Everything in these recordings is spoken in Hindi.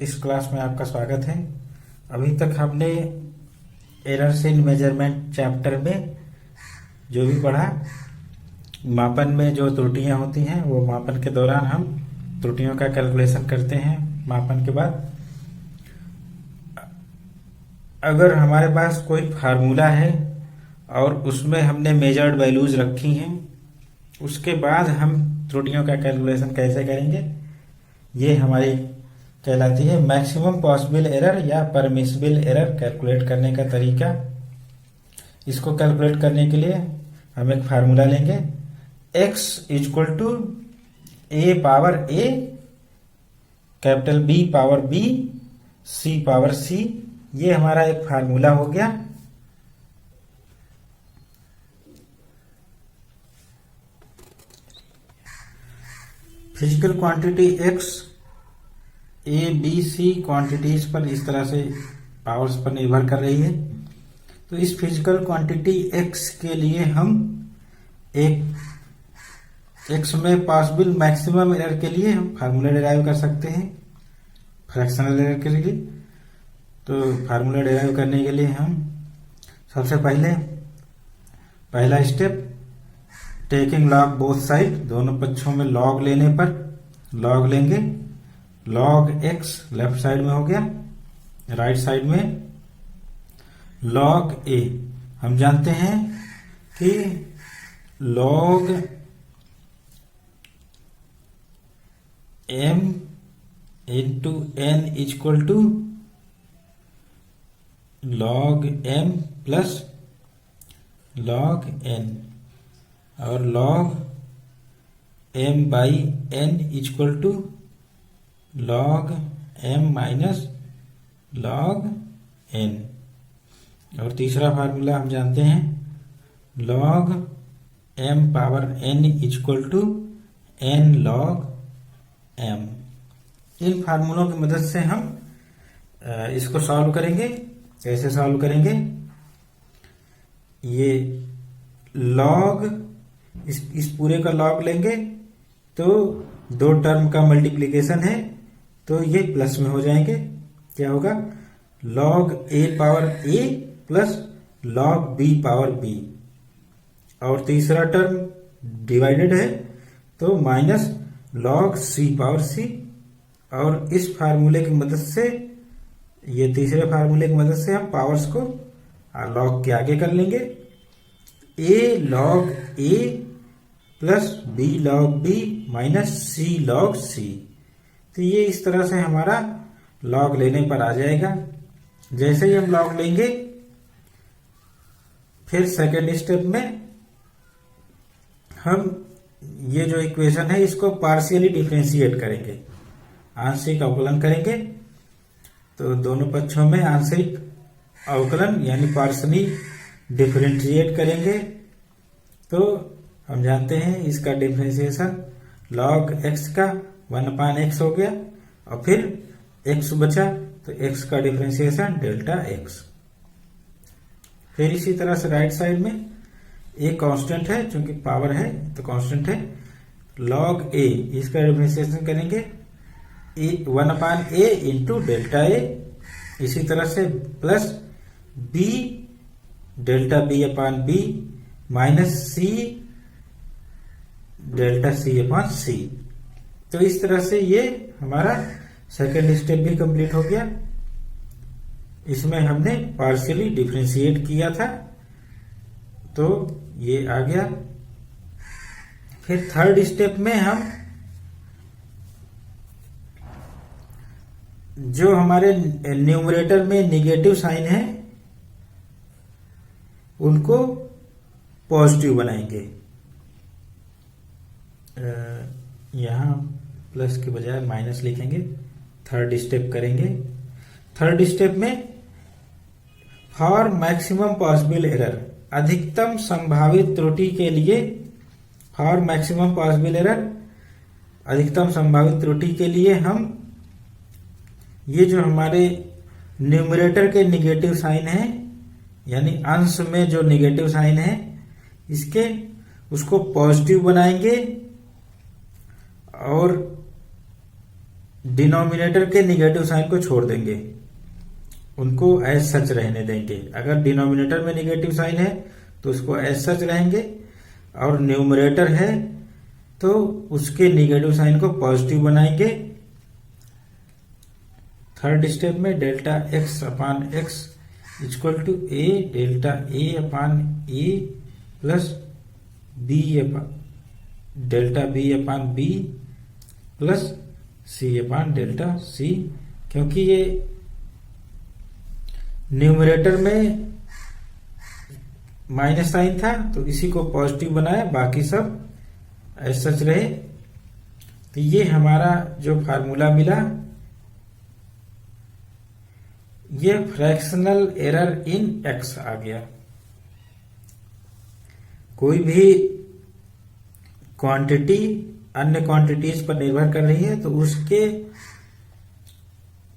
इस क्लास में आपका स्वागत है। अभी तक हमने एरर्स इन मेजरमेंट चैप्टर में जो भी पढ़ा, मापन में जो त्रुटियां होती हैं वो मापन के दौरान हम त्रुटियों का कैलकुलेशन करते हैं। मापन के बाद अगर हमारे पास कोई फार्मूला है और उसमें हमने मेजर्ड वैल्यूज रखी हैं, उसके बाद हम त्रुटियों का कैलकुलेशन कैसे करेंगे, ये हमारी कहलाती है मैक्सिमम पॉसिबल एरर या परमिसिबल एरर कैलकुलेट करने का तरीका। इसको कैलकुलेट करने के लिए हम एक फार्मूला लेंगे, x equal to a power a, capital B power B, C power C। ये हमारा एक फार्मूला हो गया। Physical quantity x A B C quantities पर इस तरह से पावर्स पर निर्भर कर रही है। तो इस फिजिकल क्वांटिटी x के लिए हम एक x में पॉसिबल मैक्सिमम एरर के लिए हम फार्मूला डिराइव कर सकते हैं फ्रैक्शनल एरर के लिए। तो फार्मूला डिराइव करने के लिए हम सबसे पहला step, taking log both side, दोनों पक्षों में लॉग लेने पर लॉग लेंगे। लॉग x लेफ्ट साइड में हो गया, राइट साइड में लॉग a। हम जानते हैं कि log m into n equal to log m plus log n, और log m by n equal to log m minus log n। और तीसरा फार्मूला हम जानते हैं log m power n equal to n log m। इन फार्मूलों की मदद से हम इसको सॉल्व करेंगे। कैसे सॉल्व करेंगे? ये लॉग इस पूरे का लॉग लेंगे तो दो टर्म का मल्टीप्लिकेशन है, तो ये प्लस में हो जाएंगे। क्या होगा? Log a power a plus log b power b, और तीसरा टर्म डिवाइडेड है तो minus log c power c। और इस फार्मूले की मदद से, ये तीसरे फार्मूले की मदद से हम पावर्स को लॉग के आगे कर लेंगे। a log a plus b log b minus c log c। तो ये इस तरह से हमारा लॉग लेने पर आ जाएगा। जैसे ही हम लॉग लेंगे, फिर सेकेंड स्टेप में हम ये जो इक्वेशन है इसको पार्शियली डिफरेंशिएट करेंगे, आंशिक अवकलन करेंगे। तो दोनों पक्षों में आंशिक अवकलन यानी पार्शियली डिफरेंशिएट करेंगे। तो हम जानते हैं इसका डिफरेंशिएशन लॉग x का 1/x हो गया, और फिर x बचा तो x का डिफरेंशिएशन डेल्टा x। फिर इसी तरह से राइट साइड में एक कांस्टेंट है, चूंकि पावर है तो कांस्टेंट है, लॉग a, इसका डिफरेंशिएशन करेंगे 1/a इंटू डेल्टा a। इसी तरह से plus b delta b upon b minus c delta c अपान c। तो इस तरह से ये हमारा सेकेंड स्टेप भी कंप्लीट हो गया। इसमें हमने पार्शियली डिफरेंशिएट किया था, तो ये आ गया। फिर थर्ड स्टेप में हम जो हमारे न्यूमरेटर में निगेटिव साइन है उनको पॉजिटिव बनाएंगे। यहां प्लस के बजाय माइनस लिखेंगे। थर्ड स्टेप करेंगे। थर्ड स्टेप में फॉर मैक्सिमम पॉसिबल एरर, अधिकतम संभावित त्रुटि के लिए, फॉर मैक्सिमम पॉसिबल एरर, अधिकतम संभावित त्रुटि के लिए हम ये जो हमारे न्यूमरेटर के निगेटिव साइन है, यानी अंश में जो निगेटिव साइन है उसको पॉजिटिव बनाएंगे, और डिनोमिनेटर के निगेटिव साइन को छोड़ देंगे, उनको एज सच रहने देंगे। अगर डिनोमिनेटर में निगेटिव साइन है तो उसको एज सच रहेंगे, और न्यूमरेटर है तो उसके निगेटिव साइन को पॉजिटिव बनाएंगे। थर्ड स्टेप में delta X upon X equal to A delta A upon A plus B delta B upon B plus C upon delta C, क्योंकि ये न्यूमरेटर में माइनस साइन था तो इसी को पॉजिटिव बनाया, बाकी सब एज सच रहे। तो ये हमारा जो फार्मूला मिला, ये फ्रैक्शनल एरर इन एक्स आ गया। कोई भी क्वांटिटी अन्य क्वांटिटीज पर निर्भर कर रही है तो उसके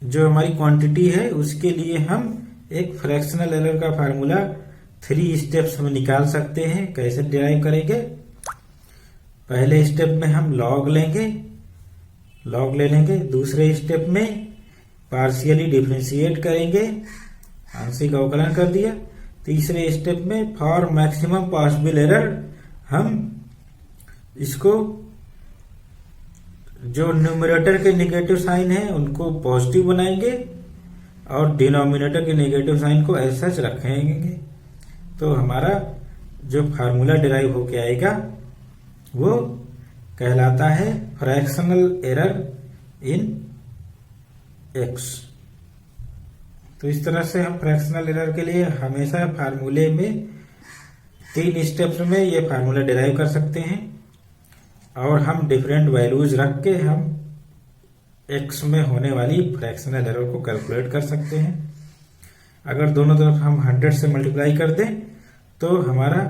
जो हमारी क्वांटिटी है उसके लिए हम एक फ्रैक्शनल एरर का फार्मूला 3 स्टेप्स में निकाल सकते हैं। कैसे डिराइव करेंगे? पहले स्टेप में हम लॉग लेंगे, लॉग ले लेंगे। दूसरे स्टेप में पार्शियली डिफरेंशिएट करेंगे, आंशिक अवकलन कर दिया। तीसरे स्टेप में फॉर मैक्सिमम पॉसिबल एरर हम इसको जो न्यूमरेटर के नेगेटिव साइन है उनको पॉजिटिव बनाएंगे और डिनोमिनेटर के नेगेटिव साइन को एज सच रखेंगे। तो हमारा जो फार्मूला डिराइव होके आएगा वो कहलाता है फ्रैक्शनल एरर इन एक्स। तो इस तरह से हम फ्रैक्शनल एरर के लिए हमेशा फार्मूले में 3 स्टेप्स में ये फार्मूला डिराइव कर सकते हैं, और हम डिफरेंट वैल्यूज रख के हम एक्स में होने वाली फ्रैक्शनल एरर को कैलकुलेट कर सकते हैं। अगर दोनों तरफ हम 100 से मल्टीप्लाई कर दें तो हमारा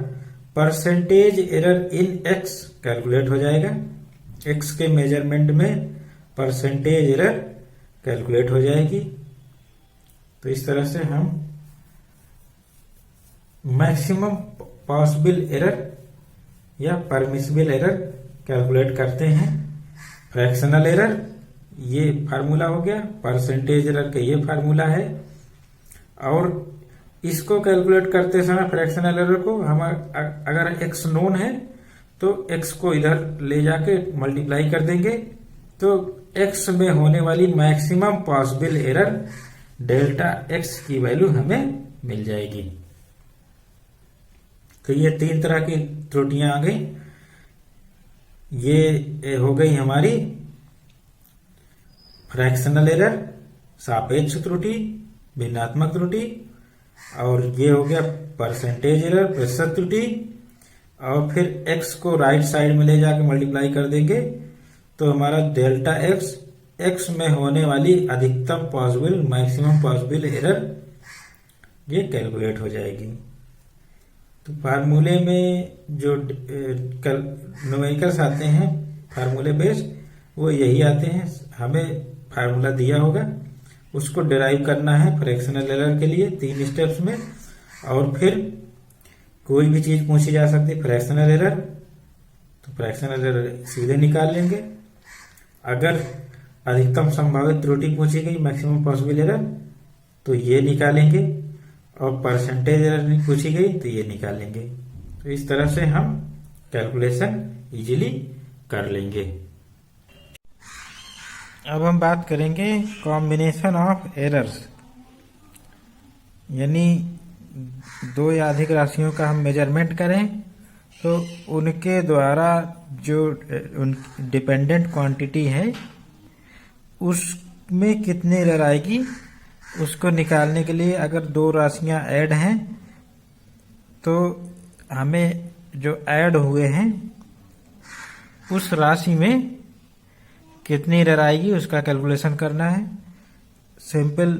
percentage error in x calculate हो जाएगा। एक्स के मेजरमेंट में परसेंटेज एरर कैलकुलेट हो जाएगी। तो इस तरह से हम मैक्सिमम पॉसिबल एरर या परमिसिबल एरर कैलकुलेट करते हैं। फ्रैक्शनल एरर ये फार्मूला हो गया, परसेंटेज एरर का ये फार्मूला है, और इसको कैलकुलेट करते समय फ्रैक्शनल एरर को हम अगर x नोन है तो x को इधर ले जाके मल्टीप्लाई कर देंगे तो x में होने वाली maximum possible error delta x की वैल्यू हमें मिल जाएगी। तो ये 3 तरह की त्रुटियां आ गई। ये हो गई हमारी फ्रैक्शनल एरर, सापेक्ष त्रुटि, भिन्नात्मक त्रुटि, और ये हो गया परसेंटेज एरर, प्रतिशत त्रुटि। और फिर x को राइट साइड में ले जाके मल्टीप्लाई कर देंगे तो हमारा डेल्टा x में होने वाली अधिकतम पॉसिबल मैक्सिमम पॉसिबल एरर ये कैलकुलेट हो जाएगी। तो फार्मूले में जो न्यूमेरिकल्स आते हैं फार्मूले बेस्ड वो यही आते हैं। हमें फार्मूला दिया होगा, उसको डिराइव करना है फ्रैक्शनल एरर के लिए 3 स्टेप्स में, और फिर कोई भी चीज पूछी जा सकती है फ्रैक्शनल एरर, तो फ्रैक्शनल एरर सीधे निकाल लेंगे। अगर अधिकतम संभावित त्रुटि पूछी गई मैक्सिमम पॉसिबल एरर तो ये निकालेंगे, और परसेंटेज एरर पूछी गई तो ये निकालेंगे। तो इस तरह से हम कैलकुलेशन इजीली कर लेंगे। अब हम बात करेंगे कॉम्बिनेशन ऑफ एरर्स, यानी 2 या अधिक राशियों का हम मेजरमेंट करें तो उनके द्वारा जो डिपेंडेंट क्वांटिटी है उसमें कितनी एरर आएगी उसको निकालने के लिए अगर 2 राशियां ऐड हैं तो हमें जो ऐड हुए हैं उस राशि में कितनी एरर आएगी उसका कैलकुलेशन करना है। सिंपल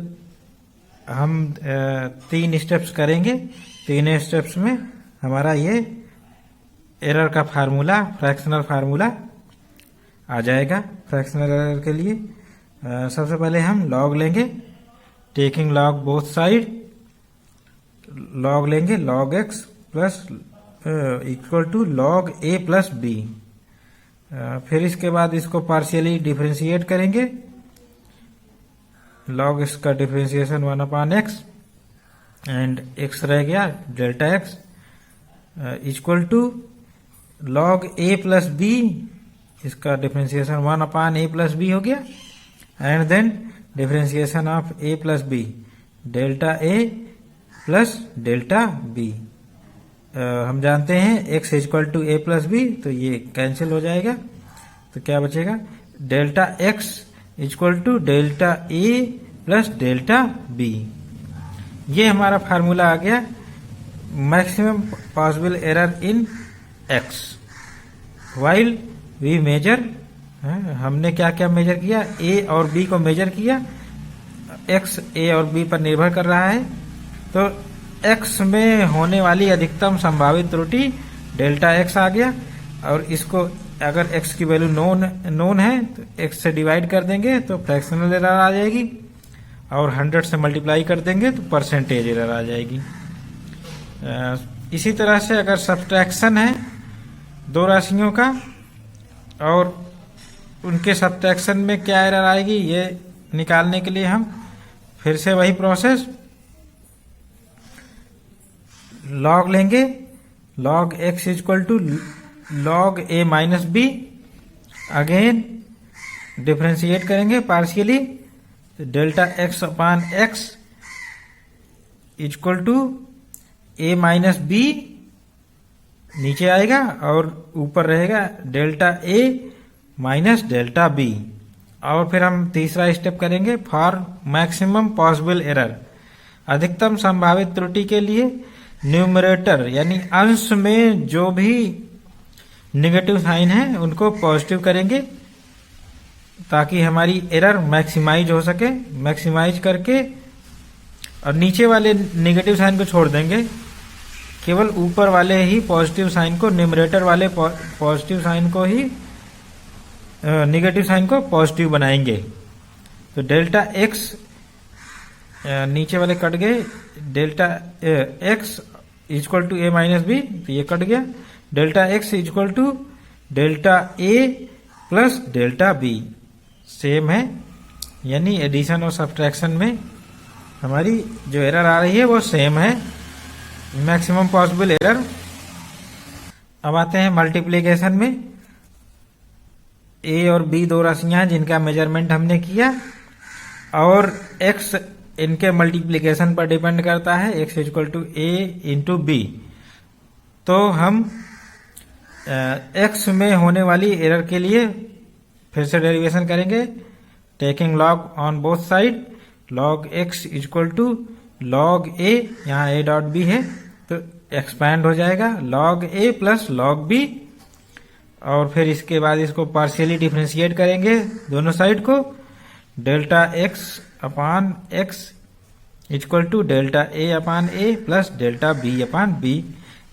हम 3 स्टेप्स करेंगे, 3 स्टेप्स में हमारा ये एरर का फार्मूला फ्रैक्शनल फार्मूला आ जाएगा। फ्रैक्शनल एरर के लिए सबसे पहले हम लॉग लेंगे, taking log both side, log लेंगे log x plus equal to log a plus b. फिर इसके बाद इसको पार्शियली डिफरेंशिएट करेंगे लॉग इसका डिफरेंशिएशन 1/x एंड x रह गया delta x equal to log a plus b, इसका डिफरेंशिएशन 1/a प्लस बी हो गया and then differentiation of a plus B delta a plus delta b। हम जानते हैं x equal to a plus B, तो ये कैंसिल हो जाएगा, तो क्या बचेगा delta x equal to delta a plus delta b। ये हमारा फार्मूला आ गया maximum possible error in x while we measure. हमने क्या क्या मेजर किया, a और b को मेजर किया, x a और b पर निर्भर कर रहा है, तो x में होने वाली अधिकतम संभावित त्रुटि डेल्टा x आ गया, और इसको अगर x की वैल्यू नोन है तो x से डिवाइड कर देंगे तो फ्रैक्शनल एरर आ जाएगी, और 100 से मल्टीप्लाई कर देंगे तो परसेंटेज एरर आ जाएगी। इसी तरह से अगर सब्ट्रैक्शन है दो राशियों का और उनके सब्ट्रैक्शन में क्या एरर आएगी, ये निकालने के लिए हम फिर से वही प्रोसेस लॉग लेंगे, log x equal to log a minus b, again differentiate करेंगे partially, delta x upon x equal to a minus b नीचे आएगा और ऊपर रहेगा delta a minus delta b। और फिर हम तीसरा स्टेप करेंगे फॉर मैक्सिमम पॉसिबल एरर, अधिकतम संभावित त्रुटि के लिए न्यूमरेटर यानी अंश में जो भी नेगेटिव साइन है उनको पॉजिटिव करेंगे ताकि हमारी एरर मैक्सिमाइज हो सके। मैक्सिमाइज करके और नीचे वाले नेगेटिव साइन को छोड़ देंगे, केवल ऊपर वाले ही पॉजिटिव साइन को, न्यूमरेटर वाले पॉजिटिव साइन को ही नेगेटिव साइन को पॉजिटिव बनाएंगे। तो डेल्टा x नीचे वाले कट गए, delta x equal to a minus B, तो ये कट गया, delta x equal to delta a plus delta b same है, यानी एडिशन और सब्ट्रैक्शन में हमारी जो एरर आ रही है वो सेम है, मैक्सिमम पॉसिबल एरर। अब आते हैं मल्टीप्लिकेशन में, a और b दो राशियां हैं जिनका मेजरमेंट हमने किया और x इनके मल्टीप्लिकेशन पर डिपेंड करता है, x equal to a into B. तो हम x में होने वाली एरर के लिए फिर से डेरिवेशन करेंगे, taking log on both side, log x equal to log a, यहाँ a डॉट b है तो एक्सपैंड हो जाएगा log a plus log b, और फिर इसके बाद इसको पार्शियली डिफरेंशिएट करेंगे दोनों साइड को, delta x upon x equal to delta a upon a plus delta b upon b,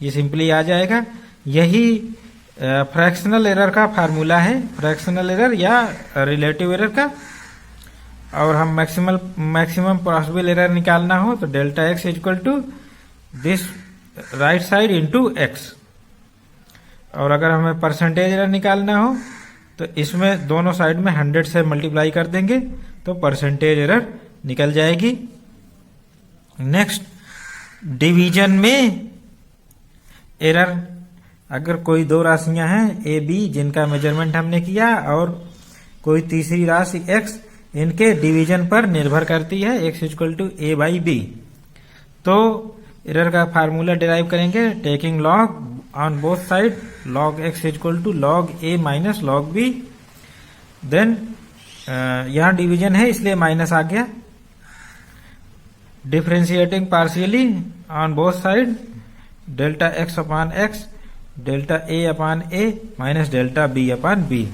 ये सिंपली आ जाएगा। यही फ्रैक्शनल एरर का फार्मूला है, फ्रैक्शनल एरर या रिलेटिव एरर का। और हम मैक्सिमम पॉसिबल एरर निकालना हो तो delta x equal to this right side into x, और अगर हमें परसेंटेज एरर निकालना हो तो इसमें दोनों साइड में 100 से मल्टीप्लाई कर देंगे तो परसेंटेज एरर निकल जाएगी। नेक्स्ट डिवीजन में एरर, अगर कोई दो राशियां हैं ए बी जिनका मेजरमेंट हमने किया और कोई तीसरी राशि x, इनके डिवीजन पर निर्भर करती है, x equal to a by b, तो एरर का फार्मूला डिराइव करेंगे taking log on both side, log x equal to log a minus log b, then यहाँ डिवीजन है इसलिए माइनस आ गया, differentiating partially on both side, delta x upon x delta a upon a minus delta b upon b।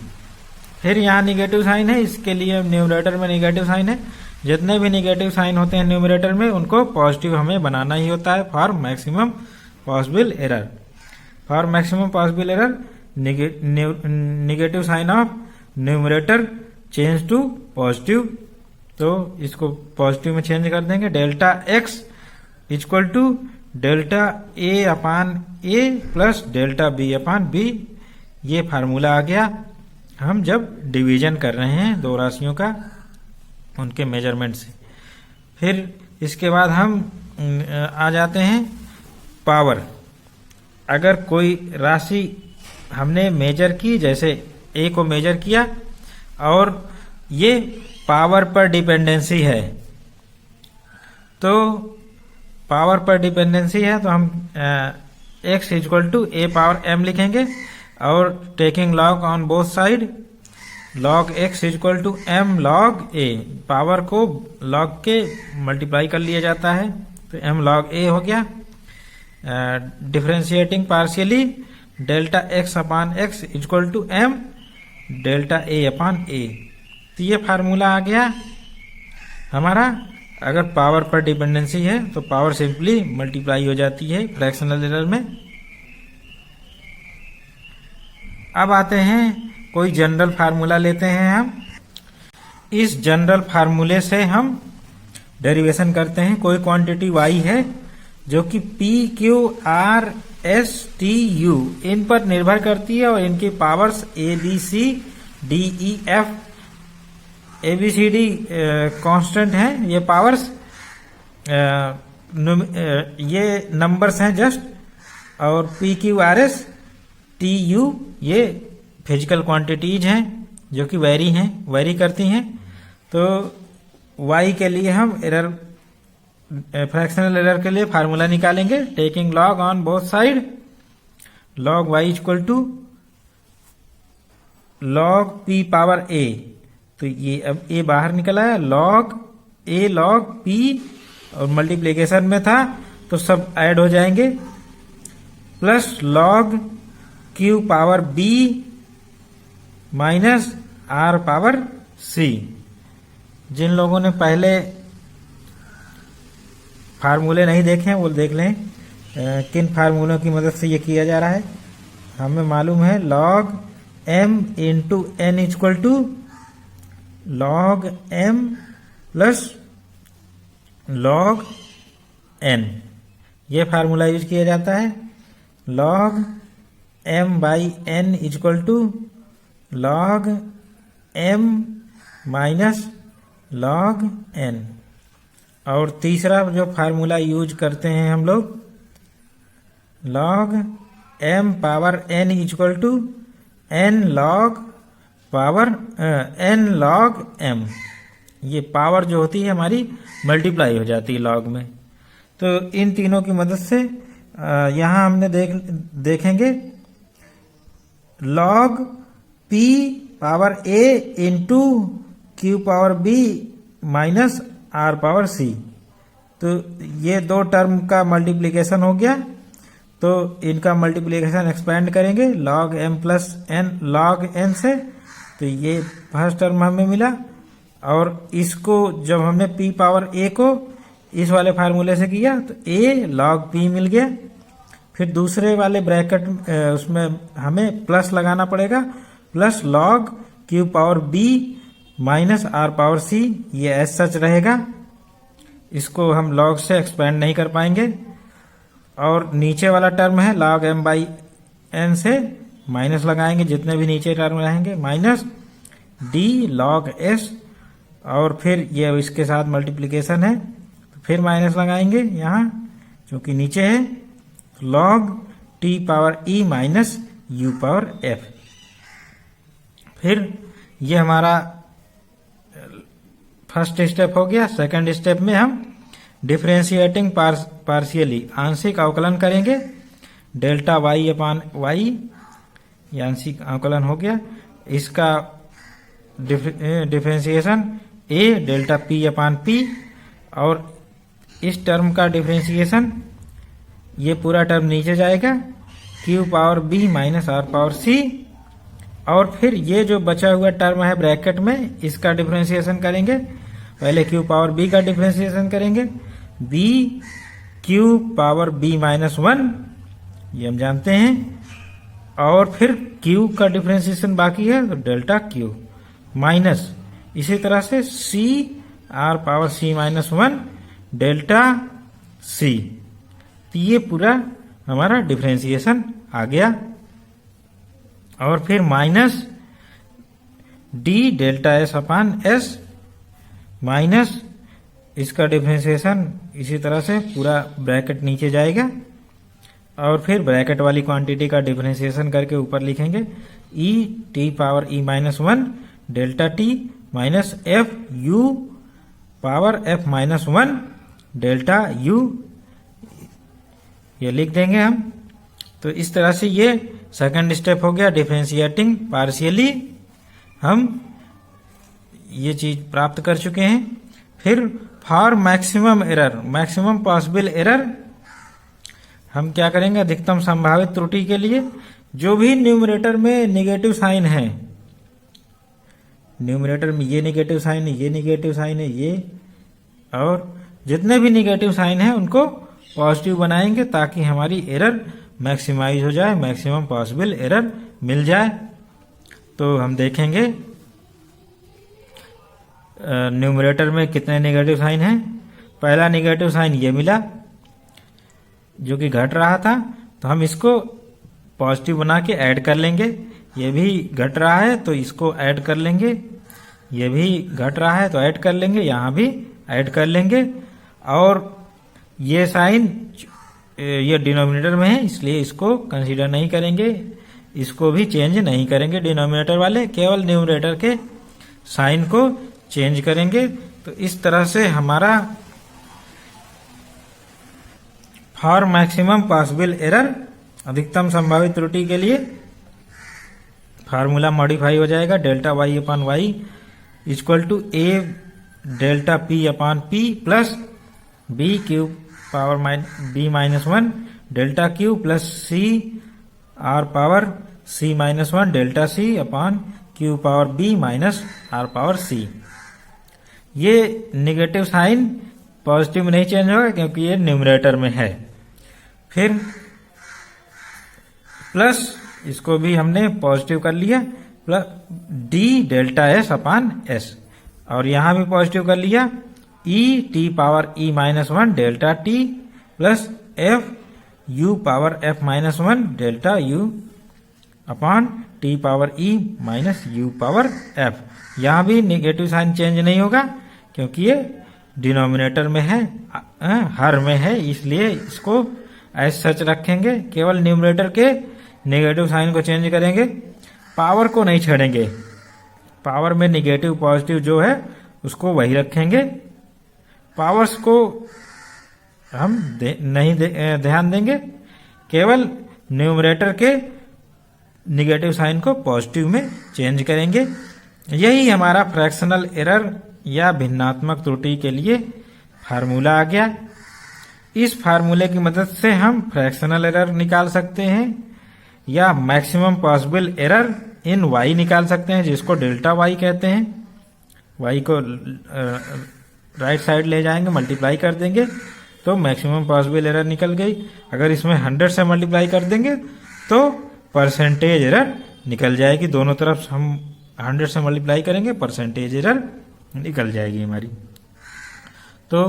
फिर यहाँ निगेटिव साइन है, इसके लिए न्यूमरेटर में निगेटिव साइन है, जितने भी निगेटिव साइन होते हैं न्यूमरेटर में उनको पॉजिटिव हमें बनाना ही होता है for maximum possible error. For maximum possible error negative sign of numerator change to positive, तो इसको पॉजिटिव में चेंज कर देंगे, delta x equal to delta a upon a plus delta b upon b। ये फार्मूला आ गया हम जब डिवीजन कर रहे हैं दो राशियों का। उनके मेजरमेंट से। फिर इसके बाद हम आ जाते हैं पावर। अगर कोई राशि हमने मेजर की, जैसे ए को मेजर किया और ये पावर पर डिपेंडेंसी है, तो पावर पर डिपेंडेंसी है तो हम x equal to a power m लिखेंगे और taking log on both side, log x equal to m log a, power को log के मल्टीप्लाई कर लिया जाता है तो m log a हो गया। Differentiating partially delta x upon x equal to m delta a upon a। तो ये फार्मूला आ गया हमारा। अगर पावर पर डिपेंडेंसी है तो पावर सिंपली मल्टीप्लाई हो जाती है फ्रैक्शनल एरर में। अब आते हैं कोई जनरल फार्मूला लेते हैं हम। इस जनरल फार्मूले से हम डेरिवेशन करते हैं। कोई क्वांटिटी y है जो कि p, q, r, s, t, u इन पर निर्भर करती है और इनकी powers a, b, c, d, e, f, ABCD constant हैं। ये पावर्स ये नंबर्स हैं जस्ट, और PQRS TU ये फिजिकल क्वांटिटीज हैं जो कि वेरी करती हैं। तो y के लिए हम एरर फ्रैक्शनल एरर के लिए फार्मूला निकालेंगे। Taking log on both side, log y equal to log p power a। तो ये अब a बाहर निकला है, log a log p और मल्टीप्लिकेशन में था तो सब ऐड हो जाएंगे, plus log q power b minus r power c। जिन लोगों ने पहले फार्मूले नहीं देखे हैं वो देख लें किन फार्मूलों की मदद से ये किया जा रहा है। हमें मालूम है log m into n equal to log m plus log n, ये फार्मूला यूज किया जाता है। log m by n equal to log m minus log n। और तीसरा जो फार्मूला यूज करते हैं हम लोग, log m power n equal to n log power n log m। ये पावर जो होती है हमारी मल्टीप्लाई हो जाती है लॉग में। तो इन तीनों की मदद से यहाँ हमने देखेंगे log p power a into q power b minus r power c। तो ये दो टर्म का मल्टीप्लिकेशन हो गया, तो इनका मल्टीप्लिकेशन एक्सपेंड करेंगे log m plus n log n से। तो ये फर्स्ट टर्म हमें मिला, और इसको जब हमने p पावर a को इस वाले फार्मूले से किया तो a log p मिल गया। फिर दूसरे वाले ब्रैकेट उसमें हमें प्लस लगाना पड़ेगा, plus log q power b minus r power c। ये एज सच रहेगा, इसको हम log से एक्सपेंड नहीं कर पाएंगे। और नीचे वाला टर्म है log m बाई n से माइनस लगाएंगे, जितने भी नीचे टर्म रहेंगे, माइनस d log s, और फिर ये इसके साथ मल्टीप्लिकेशन है तो फिर माइनस लगाएंगे यहाँ क्योंकि नीचे है, log t power e minus u power f। फिर ये हमारा फर्स्ट स्टेप हो गया। सेकंड स्टेप में हम डिफरेंशिएटिंग पार्शियली आंशिक अवकलन करेंगे। डेल्टा y अपान y, ये आंशिक अवकलन हो गया। इसका differentiation a delta p upon p, और इस टर्म का डिफरेंशिएशन ये पूरा टर्म नीचे जाएगा q power b minus r power c। और फिर ये जो बचा हुआ टर्म है ब्रैकेट में, इसका डिफरेंशिएशन करेंगे। पहले q पावर b का डिफरेंशिएशन करेंगे, b q power b minus 1, ये हम जानते हैं। और फिर q का डिफरेंशिएशन बाकी है तो डेल्टा q माइनस, इसी तरह से c r power c minus 1 delta c। तो ये पूरा हमारा डिफरेंशिएशन आ गया। और फिर माइनस d डेल्टा s अपान s माइनस इसका डिफरेंशिएशन इसी तरह से पूरा ब्रैकेट नीचे जाएगा और फिर ब्रैकेट वाली क्वांटिटी का डिफरेंशिएशन करके ऊपर लिखेंगे e t power e minus 1 delta t minus f u power f minus 1 delta u, ये लिख देंगे हम। तो इस तरह से ये सेकंड स्टेप हो गया, डिफरेंशिएटिंग पार्शियली हम ये चीज प्राप्त कर चुके हैं। फिर for maximum error, maximum possible error हम क्या करेंगे, अधिकतम संभावित त्रुटि के लिए जो भी न्यूमरेटर में निगेटिव साइन है, न्यूमरेटर में ये निगेटिव साइन है, ये निगेटिव साइन है, ये और जितने भी निगेटिव साइन है उनको पॉजिटिव बनाएंगे ताकि हमारी एरर मैक्सिमाइज हो जाए, मैक्सिमम पॉसिबल एरर मिल जाए। तो हम देखेंगे न्यूमरेटर में कितने नेगेटिव साइन हैं। पहला नेगेटिव साइन ये मिला जो कि घट रहा था, तो हम इसको पॉजिटिव बना के ऐड कर लेंगे। ये भी घट रहा है तो इसको ऐड कर लेंगे, ये भी घट रहा है तो ऐड कर लेंगे, यहाँ भी ऐड कर लेंगे। और ये साइन ये डिनोमिनेटर में है इसलिए इसको कंसीडर नहीं करेंगे, इसको भी चेंज नहीं करेंगे डिनोमिनेटर वाले, केवल न्यूमरेटर के साइन को चेंज करेंगे। तो इस तरह से हमारा फॉर मैक्सिमम पॉसिबल एरर, अधिकतम संभावित त्रुटि के लिए फार्मूला मॉडिफाई हो जाएगा, delta y upon y equal to A delta p upon p plus b cube power b minus 1 delta q plus c r power c minus 1 delta c upon q power b minus r power c. ये निगेटिव साइन पॉजिटिव में नहीं चेंज होगा क्योंकि ये न्यूमरेटर में है। फिर प्लस इसको भी हमने पॉजिटिव कर लिया, plus D delta S upon S, और यहां भी पॉजिटिव कर लिया, ई t power e minus 1 delta T plus F u power f minus 1 delta you upon T power e minus you power F. यहां भी निगेटिव साइन चेंज नहीं होगा क्योंकि ये डिनोमिनेटर में है, हर में है, इसलिए इसको एज सच रखेंगे। केवल न्यूमरेटर के नेगेटिव साइन को चेंज करेंगे, पावर को नहीं छेड़ेंगे। पावर में निगेटिव पॉजिटिव जो है उसको वही रखेंगे, पावर्स को हम नहीं ध्यान देंगे, केवल न्यूमरेटर के निगेटिव साइन को पॉजिटिव में चेंज करेंगे। यही हमारा फ्रैक्शनल एरर या भिन्नात्मक त्रुटि के लिए फार्मूला आ गया। इस फार्मूले की मदद से हम फ्रैक्शनल एरर निकाल सकते हैं या maximum possible error in y निकाल सकते हैं, जिसको डेल्टा वाई कहते हैं। वाई को राइट साइड ले जाएंगे, मल्टीप्लाई कर देंगे तो मैक्सिमम पॉसिबल एरर निकल गई। अगर इसमें 100 से मल्टीप्लाई कर देंगे तो परसेंटेज एरर निकल जाएगी। दोनों तरफ हम 100 से मल्टीप्लाई करेंगे, परसेंटेज एरर निकल जाएगी हमारी। तो